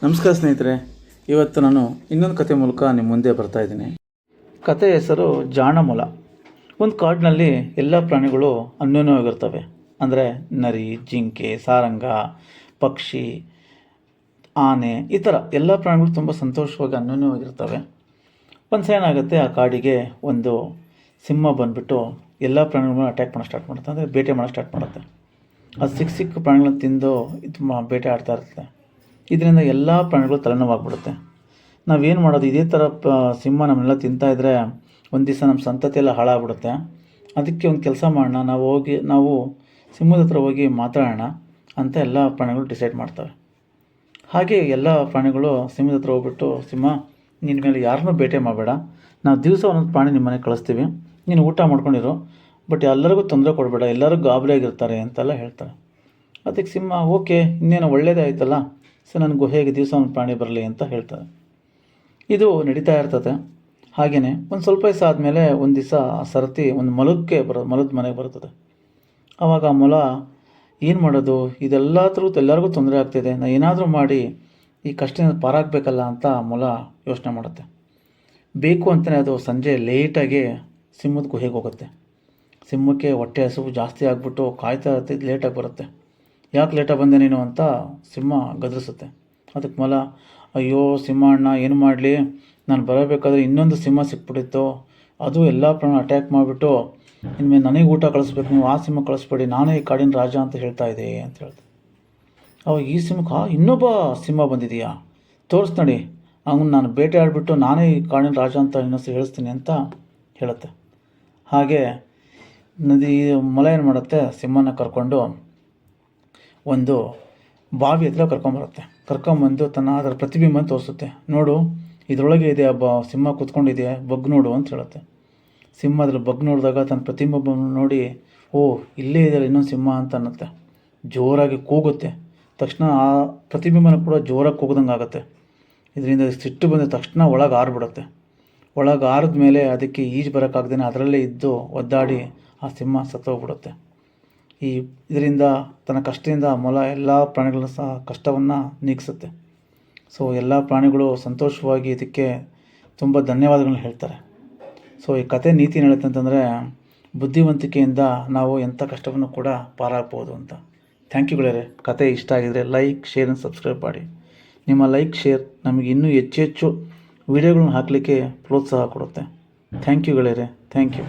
ನಮಸ್ಕಾರ ಸ್ನೇಹಿತರೆ, ಇವತ್ತು ನಾನು ಇನ್ನೊಂದು ಕತೆ ಮೂಲಕ ನಿಮ್ಮ ಮುಂದೆ ಬರ್ತಾ ಇದ್ದೀನಿ. ಕತೆ ಹೆಸರು ಜಾಣಮೊಲ. ಒಂದು ಕಾಡಿನಲ್ಲಿ ಎಲ್ಲ ಪ್ರಾಣಿಗಳು ಅನ್ಯೋನ್ಯವಾಗಿರ್ತವೆ. ಅಂದರೆ ನರಿ, ಜಿಂಕೆ, ಸಾರಂಗ, ಪಕ್ಷಿ, ಆನೆ ಈ ಥರ ಎಲ್ಲ ಪ್ರಾಣಿಗಳು ತುಂಬ ಸಂತೋಷವಾಗಿ ಅನ್ಯೋನ್ಯವಾಗಿರ್ತವೆ. ಒಂದು ಸಲ ಏನಾಗುತ್ತೆ, ಆ ಕಾಡಿಗೆ ಒಂದು ಸಿಂಹ ಬಂದುಬಿಟ್ಟು ಎಲ್ಲ ಪ್ರಾಣಿಗಳನ್ನ ಅಟ್ಯಾಕ್ ಮಾಡೋಕ್ಕೆ ಸ್ಟಾರ್ಟ್ ಮಾಡುತ್ತೆ. ಅಂದರೆ ಬೇಟೆ ಮಾಡೋಕ್ಕೆ ಸ್ಟಾರ್ಟ್ ಮಾಡುತ್ತೆ. ಅದು ಸಿಕ್ಕ ಪ್ರಾಣಿಗಳನ್ನ ತಿಂದು ಬೇಟೆ ಆಡ್ತಾ ಇರುತ್ತೆ. ಇದರಿಂದ ಎಲ್ಲ ಪ್ರಾಣಿಗಳು ತಲೆನೋವಾಗ್ಬಿಡುತ್ತೆ. ನಾವೇನು ಮಾಡೋದು? ಇದೇ ಥರ ಸಿಂಹ ನಮ್ಮನ್ನೆಲ್ಲ ತಿಂತಾಯಿದ್ರೆ ಒಂದು ದಿವಸ ನಮ್ಮ ಸಂತತಿ ಎಲ್ಲ ಹಾಳಾಗ್ಬಿಡುತ್ತೆ. ಅದಕ್ಕೆ ಒಂದು ಕೆಲಸ ಮಾಡೋಣ, ನಾವು ಸಿಂಹದ ಹತ್ರ ಹೋಗಿ ಮಾತಾಡೋಣ ಅಂತ ಎಲ್ಲ ಪ್ರಾಣಿಗಳು ಡಿಸೈಡ್ ಮಾಡ್ತವೆ. ಹಾಗೆ ಎಲ್ಲ ಪ್ರಾಣಿಗಳು ಸಿಂಹದ ಹತ್ರ ಹೋಗ್ಬಿಟ್ಟು, ಸಿಂಹ ನಿನ್ನ ಮೇಲೆ ಯಾರನ್ನೂ ಬೇಟೆ ಮಾಡಬೇಡ, ನಾವು ದಿವಸ ಒಂದೊಂದು ಪ್ರಾಣಿ ನಿಮ್ಮ ಮನೆಗೆ ಕಳಿಸ್ತೀವಿ, ನೀನು ಊಟ ಮಾಡ್ಕೊಂಡಿರು, ಬಟ್ ಎಲ್ಲರಿಗೂ ತೊಂದರೆ ಕೊಡಬೇಡ, ಎಲ್ಲರೂ ಗಾಬರಿಯಾಗಿರ್ತಾರೆ ಅಂತೆಲ್ಲ ಹೇಳ್ತಾರೆ. ಅದಕ್ಕೆ ಸಿಂಹ ಓಕೆ, ಇನ್ನೇನು ಒಳ್ಳೇದೇ ಆಯ್ತಲ್ಲ, ಸೊ ನನ್ನ ಗುಹೆಗೆ ದಿವಸ ಒಂದು ಪ್ರಾಣಿ ಬರಲಿ ಅಂತ ಹೇಳ್ತಾರೆ. ಇದು ನಡೀತಾ ಇರ್ತದೆ. ಹಾಗೆಯೇ ಒಂದು ಸ್ವಲ್ಪ ದಿವಸ ಆದಮೇಲೆ ಒಂದು ದಿವಸ ಸರತಿ ಒಂದು ಮೊಲದ ಮನೆಗೆ ಬರ್ತದೆ. ಆವಾಗ ಆ ಮೊಲ ಏನು ಮಾಡೋದು, ಎಲ್ಲರಿಗೂ ತೊಂದರೆ ಆಗ್ತಿದೆ, ನಾನು ಏನಾದರೂ ಮಾಡಿ ಈ ಕಷ್ಟದಿಂದ ಪಾರಾಗಬೇಕಲ್ಲ ಅಂತ ಮೊಲ ಯೋಚನೆ ಮಾಡುತ್ತೆ. ಬೇಕು ಅಂತಲೇ ಅದು ಸಂಜೆ ಲೇಟಾಗಿ ಸಿಂಹದ ಗುಹೆಗೆ ಹೋಗುತ್ತೆ. ಸಿಂಹಕ್ಕೆ ಹೊಟ್ಟೆ ಹಸಿವು ಜಾಸ್ತಿ ಆಗಿಬಿಟ್ಟು ಕಾಯ್ತಾ ಇರುತ್ತೆ, ಲೇಟಾಗಿ ಬರುತ್ತೆ. ಯಾಕೆ ಲೇಟಾಗಿ ಬಂದೆ ನೀನು ಅಂತ ಸಿಂಹ ಗದರಿಸುತ್ತೆ. ಅದಕ್ಕೆ ಮೊಲ, ಅಯ್ಯೋ ಸಿಂಹ ಅಣ್ಣ, ಏನು ಮಾಡಲಿ, ನಾನು ಬರಬೇಕಾದ್ರೆ ಇನ್ನೊಂದು ಸಿಂಹ ಸಿಕ್ಬಿಟ್ಟಿತ್ತು, ಅದು ಎಲ್ಲ ಪ್ರಾಣ ಅಟ್ಯಾಕ್ ಮಾಡಿಬಿಟ್ಟು ಇನ್ಮೇಲೆ ನನಗೆ ಊಟ ಕಳಿಸ್ಬೇಕು, ನೀವು ಆ ಸಿಂಹ ಕಳಿಸ್ಬೇಡಿ, ನಾನೇ ಈ ಕಾಡಿನ ರಾಜ ಅಂತ ಹೇಳ್ತಾ ಇದ್ದೆ ಅಂತ ಹೇಳ್ದೆ. ಅವಾಗ ಈ ಸಿಂಹಕ್ಕೆ ಇನ್ನೊಬ್ಬ ಸಿಂಹ ಬಂದಿದೆಯಾ, ತೋರಿಸ್ ನೋಡಿ, ಅವನು ನಾನು ಬೇಟೆ ಆಡಿಬಿಟ್ಟು ನಾನೇ ಈ ಕಾಡಿನ ರಾಜ ಅಂತ ಇನ್ನೊಂದು ಹೇಳಿಸ್ತೀನಿ ಅಂತ ಹೇಳುತ್ತೆ. ಹಾಗೆ ಮೊಲ ಏನು ಮಾಡುತ್ತೆ, ಸಿಂಹನ ಕರ್ಕೊಂಡು ಒಂದು ಬಾವಿ ಹತ್ರ ಕರ್ಕೊಂಬಂದು ಅದರ ಪ್ರತಿಬಿಂಬ ತೋರಿಸುತ್ತೆ. ನೋಡು, ಇದರೊಳಗೆ ಇದೆ, ಸಿಂಹ ಕೂತ್ಕೊಂಡಿದೆ, ಬಗ್ ನೋಡು ಅಂತ ಹೇಳುತ್ತೆ. ಸಿಂಹ ಅದ್ರಲ್ಲಿ ಬಗ್ ನೋಡಿದಾಗ ತನ್ನ ಪ್ರತಿಬಿಂಬ ನೋಡಿ, ಇಲ್ಲೇ ಇದೆಯಲ್ಲ ಇನ್ನೊಂದು ಸಿಂಹ ಅಂತ ಅನ್ನುತ್ತೆ. ಜೋರಾಗಿ ಕೂಗುತ್ತೆ. ತಕ್ಷಣ ಆ ಪ್ರತಿಬಿಂಬನ ಕೂಡ ಜೋರಾಗಿ ಕೂಗ್ದಂಗೆ ಆಗುತ್ತೆ. ಇದರಿಂದ ಸಿಟ್ಟು ಬಂದ ತಕ್ಷಣ ಒಳಗೆ ಆರಿಬಿಡುತ್ತೆ. ಒಳಗೆ ಆರಿದ ಮೇಲೆ ಅದಕ್ಕೆ ಈಜು ಬರೋಕ್ಕಾಗ್ದೇ ಅದರಲ್ಲೇ ಇದ್ದು ಒದ್ದಾಡಿ ಆ ಸಿಂಹ ಸತ್ತೋಗ್ಬಿಡುತ್ತೆ. ಇದರಿಂದ ತನ್ನ ಕಷ್ಟದಿಂದ ಮೊಲ ಎಲ್ಲ ಪ್ರಾಣಿಗಳ ಸಹ ಕಷ್ಟವನ್ನು ನೀಗಿಸುತ್ತೆ. ಸೊ ಎಲ್ಲ ಪ್ರಾಣಿಗಳು ಸಂತೋಷವಾಗಿ ಇದಕ್ಕೆ ತುಂಬ ಧನ್ಯವಾದಗಳನ್ನ ಹೇಳ್ತಾರೆ. ಸೊ ಈ ಕತೆ ನೀತಿ ಏನು ಹೇಳುತ್ತೆ ಅಂತಂದರೆ, ಬುದ್ಧಿವಂತಿಕೆಯಿಂದ ನಾವು ಎಂಥ ಕಷ್ಟವನ್ನು ಕೂಡ ಪಾರಾಗ್ಬೋದು ಅಂತ. ಥ್ಯಾಂಕ್ ಯು ಗೆಳೆಯರೆ. ಕತೆ ಇಷ್ಟ ಆಗಿದರೆ ಲೈಕ್, ಶೇರ್ ಆ್ಯಂಡ್ ಸಬ್ಸ್ಕ್ರೈಬ್ ಮಾಡಿ. ನಿಮ್ಮ ಲೈಕ್, ಶೇರ್ ನಮಗೆ ಇನ್ನೂ ಹೆಚ್ಚು ವೀಡಿಯೋಗಳನ್ನ ಹಾಕಲಿಕ್ಕೆ ಪ್ರೋತ್ಸಾಹ ಕೊಡುತ್ತೆ. ಥ್ಯಾಂಕ್ ಯು ಗೆಳೆಯರೆ, ಥ್ಯಾಂಕ್ ಯು.